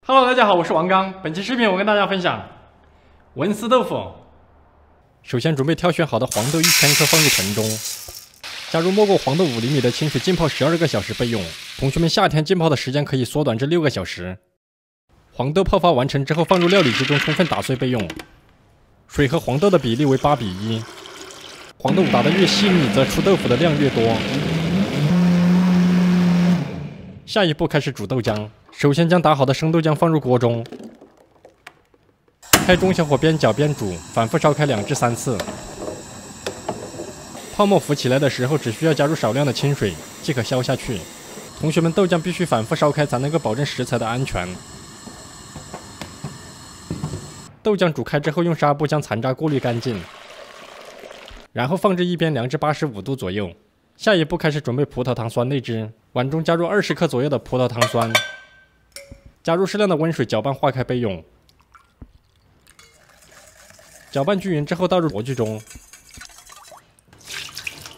Hello， 大家好，我是王刚。本期视频我跟大家分享文思豆腐。首先准备挑选好的黄豆1000克放入盆中，加入没过黄豆5厘米的清水浸泡12个小时备用。同学们夏天浸泡的时间可以缩短至6个小时。黄豆泡发完成之后放入料理机中充分打碎备用。水和黄豆的比例为8:1。黄豆打得越细腻，则出豆腐的量越多。下一步开始煮豆浆。首先将打好的生豆浆放入锅中，开中小火边搅边煮，反复烧开2至3次。泡沫浮起来的时候，只需要加入少量的清水即可消下去。同学们，豆浆必须反复烧开，才能够保证食材的安全。豆浆煮开之后，用纱布将残渣过滤干净，然后放置一边凉至85度左右。下一步开始准备葡萄糖酸内汁，碗中加入20克左右的葡萄糖酸。加入适量的温水，搅拌化开备用。搅拌均匀之后倒入模具中。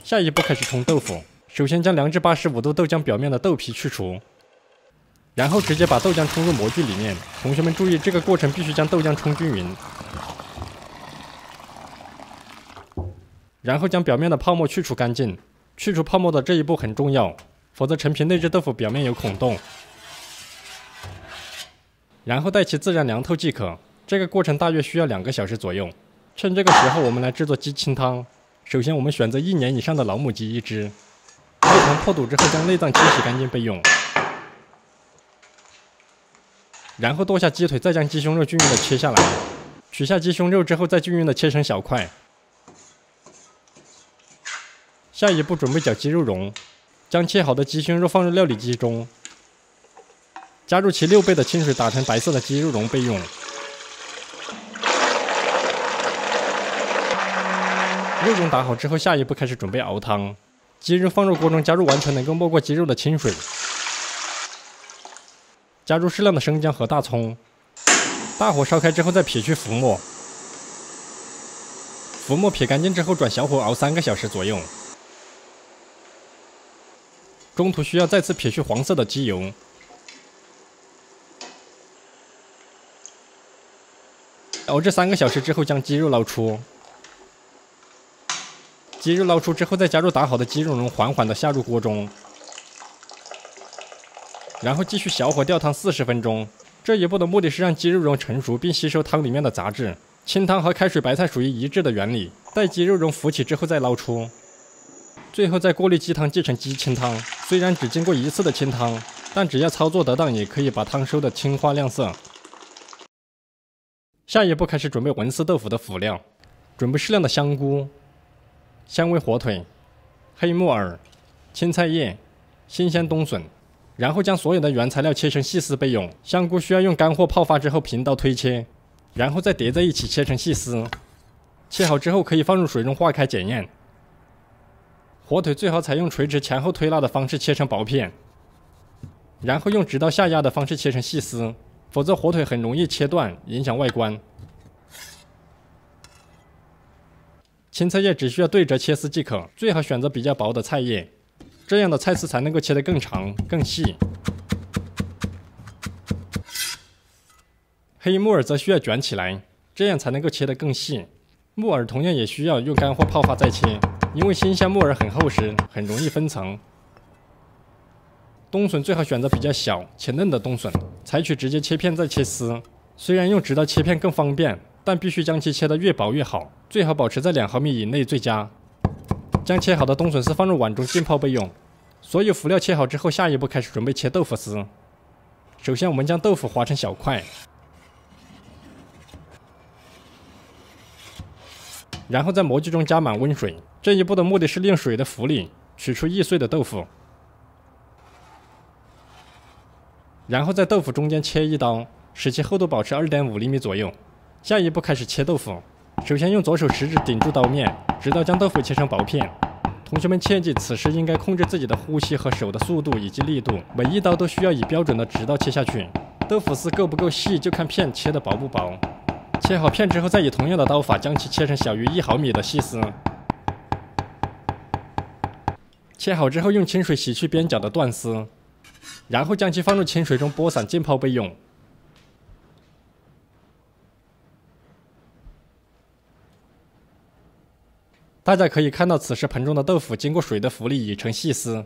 下一步开始冲豆腐，首先将凉至85度豆浆表面的豆皮去除，然后直接把豆浆冲入模具里面。同学们注意，这个过程必须将豆浆冲均匀，然后将表面的泡沫去除干净。去除泡沫的这一步很重要，否则成品内汁豆腐表面有孔洞。然后待其自然凉透即可。这个过程大约需要2个小时左右。趁这个时候，我们来制作鸡清汤。首先，我们选择1年以上的老母鸡1只，开膛破肚之后将内脏清洗干净备用。然后剁下鸡腿，再将鸡胸肉均匀的切下来。取下鸡胸肉之后，再均匀的切成小块。下一步准备搅鸡肉蓉，将切好的鸡胸肉放入料理机中。加入其6倍的清水，打成白色的鸡肉蓉备用。肉蓉打好之后，下一步开始准备熬汤。鸡肉放入锅中，加入完全能够没过鸡肉的清水，加入适量的生姜和大葱，大火烧开之后再撇去浮沫。浮沫撇干净之后，转小火熬3个小时左右。中途需要再次撇去黄色的鸡油。熬至3个小时之后，将鸡肉捞出。鸡肉捞出之后，再加入打好的鸡肉蓉，缓缓地下入锅中，然后继续小火吊汤40分钟。这一步的目的是让鸡肉蓉成熟并吸收汤里面的杂质。清汤和开水白菜属于一致的原理。待鸡肉蓉浮起之后再捞出，最后再过滤鸡汤制成鸡清汤。虽然只经过1次的清汤，但只要操作得当，也可以把汤收得青花亮色。下一步开始准备文思豆腐的辅料，准备适量的香菇、香味火腿、黑木耳、青菜叶、新鲜冬笋，然后将所有的原材料切成细丝备用。香菇需要用干货泡发之后平刀推切，然后再叠在一起切成细丝。切好之后可以放入水中化开检验。火腿最好采用垂直前后推拉的方式切成薄片，然后用直刀下压的方式切成细丝。否则火腿很容易切断，影响外观。青菜叶只需要对折切丝即可，最好选择比较薄的菜叶，这样的菜丝才能够切得更长更细。黑木耳则需要卷起来，这样才能够切得更细。木耳同样也需要用干货泡发再切，因为新鲜木耳很厚实，很容易分层。冬笋最好选择比较小且嫩的冬笋，采取直接切片再切丝。虽然用直刀切片更方便，但必须将其切得越薄越好，最好保持在2毫米以内最佳。将切好的冬笋丝放入碗中浸泡备用。所有辅料切好之后，下一步开始准备切豆腐丝。首先我们将豆腐划成小块，然后在模具中加满温水。这一步的目的是利用水的浮力取出易碎的豆腐。然后在豆腐中间切1刀，使其厚度保持2.5厘米左右。下一步开始切豆腐，首先用左手食指顶住刀面，直到将豆腐切成薄片。同学们切记，此时应该控制自己的呼吸和手的速度以及力度，每一刀都需要以标准的直刀切下去。豆腐丝够不够细，就看片切的薄不薄。切好片之后，再以同样的刀法将其切成小于1毫米的细丝。切好之后，用清水洗去边角的断丝。然后将其放入清水中剥散浸泡备用。大家可以看到，此时盆中的豆腐经过水的浮力已成细丝。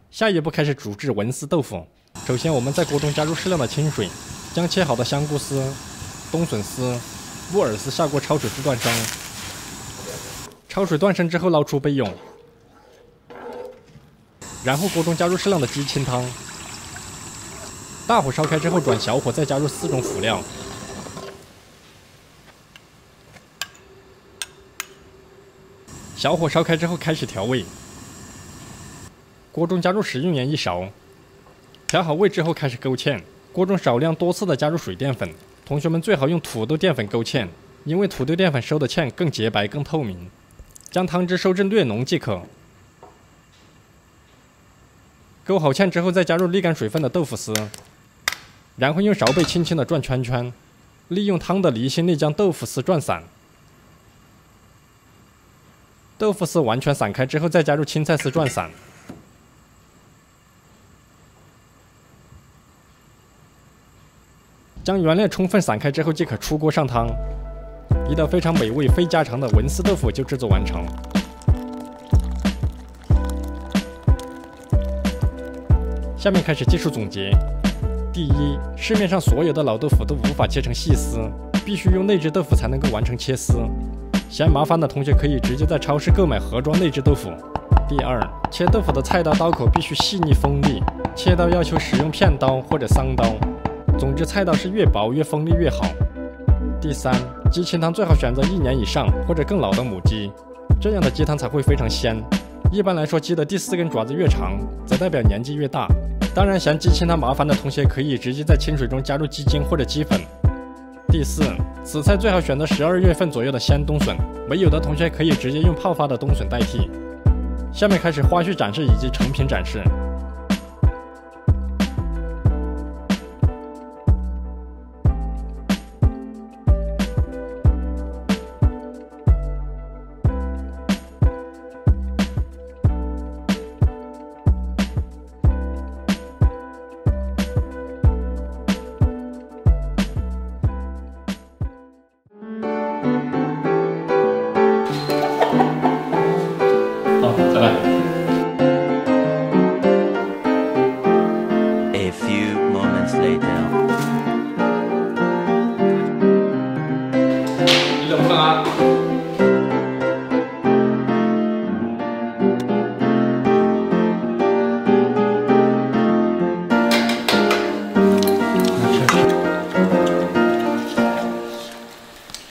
下一步开始煮制文思豆腐。首先，我们在锅中加入适量的清水，将切好的香菇丝、冬笋丝、木耳丝下锅焯水至断生。焯水断生之后捞出备用。然后锅中加入适量的鸡清汤，大火烧开之后转小火，再加入4种辅料。小火烧开之后开始调味。锅中加入食用盐1勺，调好味之后开始勾芡。锅中少量多次的加入水淀粉，同学们最好用土豆淀粉勾芡，因为土豆淀粉收的芡更洁白更透明。将汤汁收至略浓即可。勾好芡之后，再加入沥干水分的豆腐丝，然后用勺背轻轻的转圈圈，利用汤的离心力将豆腐丝转散。豆腐丝完全散开之后，再加入青菜丝转散。将原料充分散开之后，即可出锅上汤。一道非常美味、非家常的文思豆腐就制作完成。下面开始技术总结。第一，市面上所有的老豆腐都无法切成细丝，必须用内置豆腐才能够完成切丝。嫌麻烦的同学可以直接在超市购买盒装内置豆腐。第二，切豆腐的菜刀刀口必须细腻锋利，切刀要求使用片刀或者桑刀，总之菜刀是越薄越锋利越好。第三，鸡清汤最好选择1年以上或者更老的母鸡，这样的鸡汤才会非常鲜。一般来说，鸡的第4根爪子越长，则代表年纪越大。当然，嫌鸡清汤麻烦的同学可以直接在清水中加入鸡精或者鸡粉。第四，此菜最好选择12月份左右的鲜冬笋，没有的同学可以直接用泡发的冬笋代替。下面开始花絮展示以及成品展示。